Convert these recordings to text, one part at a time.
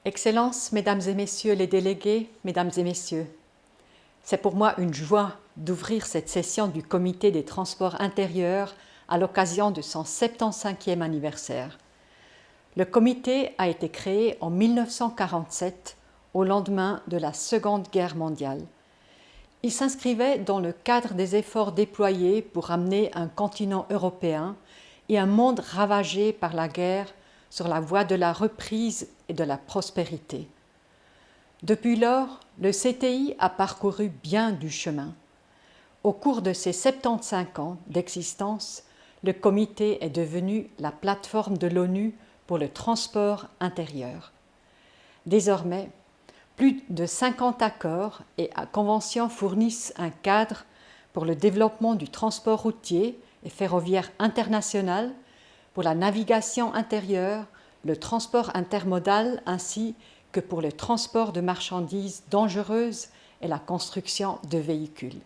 Excellences, Mesdames et Messieurs les délégués, Mesdames et Messieurs, c'est pour moi une joie d'ouvrir cette session du Comité des transports intérieurs à l'occasion de son 75e anniversaire. Le comité a été créé en 1947, au lendemain de la Seconde Guerre mondiale. Il s'inscrivait dans le cadre des efforts déployés pour amener un continent européen et un monde ravagé par la guerre sur la voie de la reprise et de la prospérité. Depuis lors, le CTI a parcouru bien du chemin. Au cours de ses 75 ans d'existence, le comité est devenu la plateforme de l'ONU pour le transport intérieur. Désormais, plus de 50 accords et conventions fournissent un cadre pour le développement du transport routier et ferroviaire international, pour la navigation intérieure, le transport intermodal ainsi que pour le transport de marchandises dangereuses et la construction de véhicules.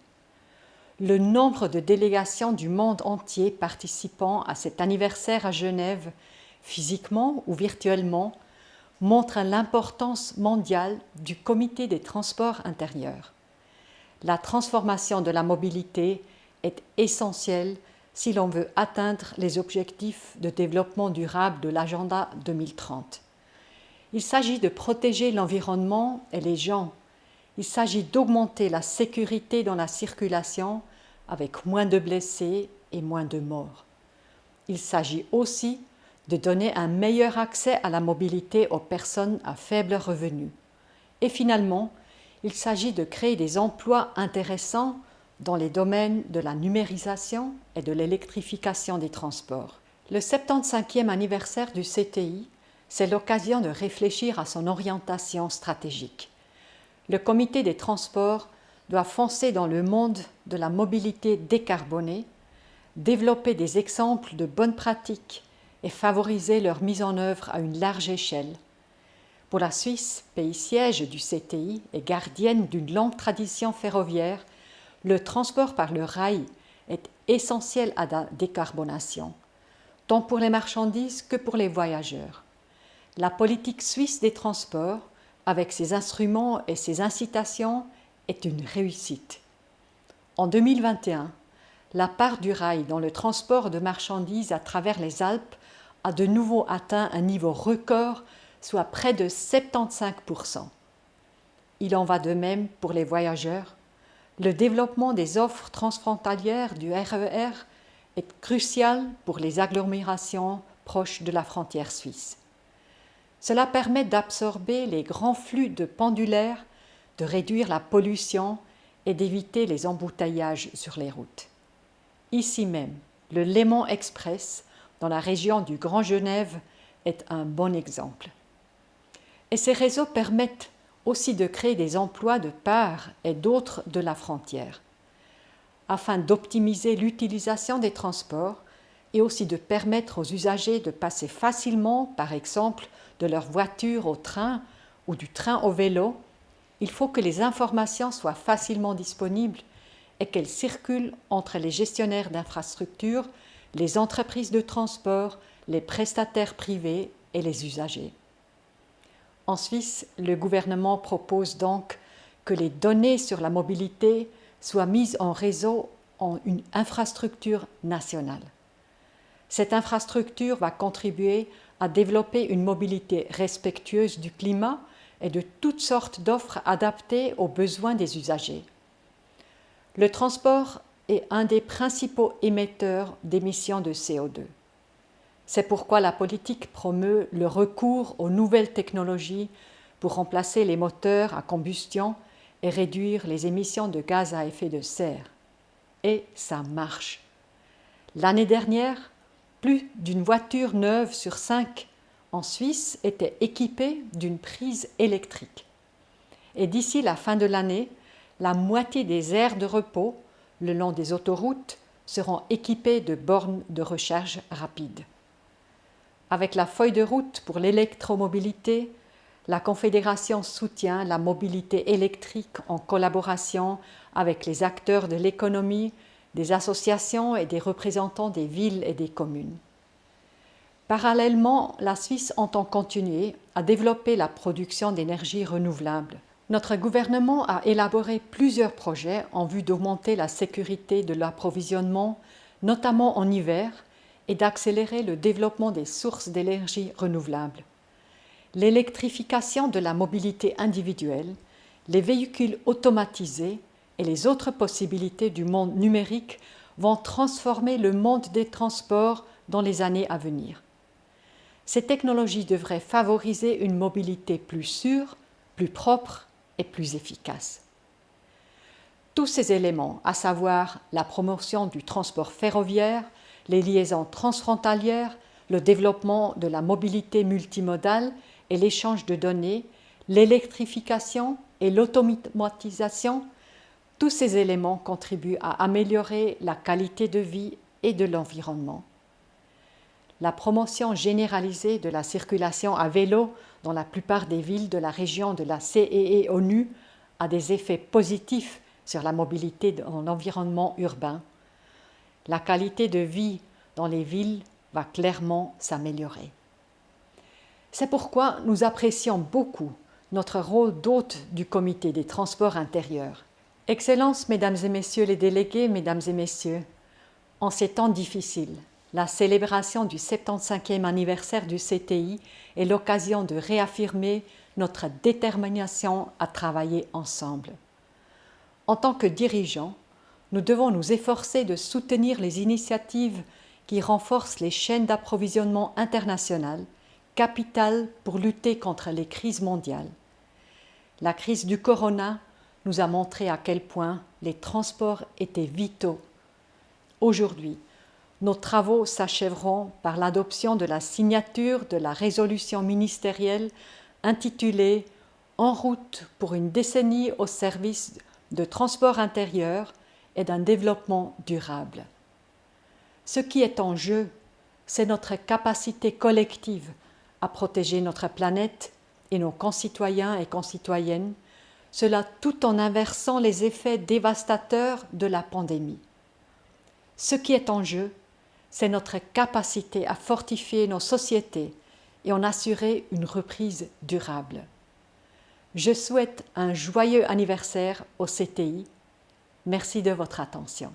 Le nombre de délégations du monde entier participant à cet anniversaire à Genève, physiquement ou virtuellement, montre l'importance mondiale du Comité des transports intérieurs. La transformation de la mobilité est essentielle si l'on veut atteindre les objectifs de développement durable de l'agenda 2030. Il s'agit de protéger l'environnement et les gens. Il s'agit d'augmenter la sécurité dans la circulation avec moins de blessés et moins de morts. Il s'agit aussi de donner un meilleur accès à la mobilité aux personnes à faible revenu. Et finalement, il s'agit de créer des emplois intéressants dans les domaines de la numérisation et de l'électrification des transports. Le 75e anniversaire du CTI, c'est l'occasion de réfléchir à son orientation stratégique. Le comité des transports doit foncer dans le monde de la mobilité décarbonée, développer des exemples de bonnes pratiques et favoriser leur mise en œuvre à une large échelle. Pour la Suisse, pays siège du CTI et gardienne d'une longue tradition ferroviaire, le transport par le rail est essentiel à la décarbonation, tant pour les marchandises que pour les voyageurs. La politique suisse des transports, avec ses instruments et ses incitations, est une réussite. En 2021, la part du rail dans le transport de marchandises à travers les Alpes a de nouveau atteint un niveau record, soit près de 75%. Il en va de même pour les voyageurs. Le développement des offres transfrontalières du RER est crucial pour les agglomérations proches de la frontière suisse. Cela permet d'absorber les grands flux de pendulaires, de réduire la pollution et d'éviter les embouteillages sur les routes. Ici même, le Léman Express, dans la région du Grand Genève, est un bon exemple. Et ces réseaux permettent aussi de créer des emplois de part et d'autre de la frontière, afin d'optimiser l'utilisation des transports et aussi de permettre aux usagers de passer facilement, par exemple, de leur voiture au train ou du train au vélo. Il faut que les informations soient facilement disponibles et qu'elles circulent entre les gestionnaires d'infrastructures, les entreprises de transport, les prestataires privés et les usagers. En Suisse, le gouvernement propose donc que les données sur la mobilité soient mises en réseau en une infrastructure nationale. Cette infrastructure va contribuer à développer une mobilité respectueuse du climat et de toutes sortes d'offres adaptées aux besoins des usagers. Le transport est un des principaux émetteurs d'émissions de CO2. C'est pourquoi la politique promeut le recours aux nouvelles technologies pour remplacer les moteurs à combustion et réduire les émissions de gaz à effet de serre. Et ça marche. L'année dernière, plus d'une voiture neuve sur 5 en Suisse était équipée d'une prise électrique. Et d'ici la fin de l'année, la moitié des aires de repos le long des autoroutes seront équipées de bornes de recharge rapide. Avec la feuille de route pour l'électromobilité, la Confédération soutient la mobilité électrique en collaboration avec les acteurs de l'économie, des associations et des représentants des villes et des communes. Parallèlement, la Suisse entend continuer à développer la production d'énergie renouvelable. Notre gouvernement a élaboré plusieurs projets en vue d'augmenter la sécurité de l'approvisionnement, notamment en hiver, et d'accélérer le développement des sources d'énergie renouvelables. L'électrification de la mobilité individuelle, les véhicules automatisés et les autres possibilités du monde numérique vont transformer le monde des transports dans les années à venir. Ces technologies devraient favoriser une mobilité plus sûre, plus propre et plus efficace. Tous ces éléments, à savoir la promotion du transport ferroviaire, les liaisons transfrontalières, le développement de la mobilité multimodale et l'échange de données, l'électrification et l'automatisation, tous ces éléments contribuent à améliorer la qualité de vie et de l'environnement. La promotion généralisée de la circulation à vélo dans la plupart des villes de la région de la CEE-ONU a des effets positifs sur la mobilité dans l'environnement urbain. La qualité de vie dans les villes va clairement s'améliorer. C'est pourquoi nous apprécions beaucoup notre rôle d'hôte du Comité des transports intérieurs. Excellences, Mesdames et Messieurs les délégués, Mesdames et Messieurs, en ces temps difficiles, la célébration du 75e anniversaire du CTI est l'occasion de réaffirmer notre détermination à travailler ensemble. En tant que dirigeants, nous devons nous efforcer de soutenir les initiatives qui renforcent les chaînes d'approvisionnement internationales, capitales pour lutter contre les crises mondiales. La crise du corona nous a montré à quel point les transports étaient vitaux. Aujourd'hui, nos travaux s'achèveront par l'adoption de la signature de la résolution ministérielle intitulée « En route pour une décennie au service de transport intérieur et d'un développement durable ». Ce qui est en jeu, c'est notre capacité collective à protéger notre planète et nos concitoyens et concitoyennes, cela tout en inversant les effets dévastateurs de la pandémie. Ce qui est en jeu, c'est notre capacité à fortifier nos sociétés et en assurer une reprise durable. Je souhaite un joyeux anniversaire au CTI. Merci de votre attention.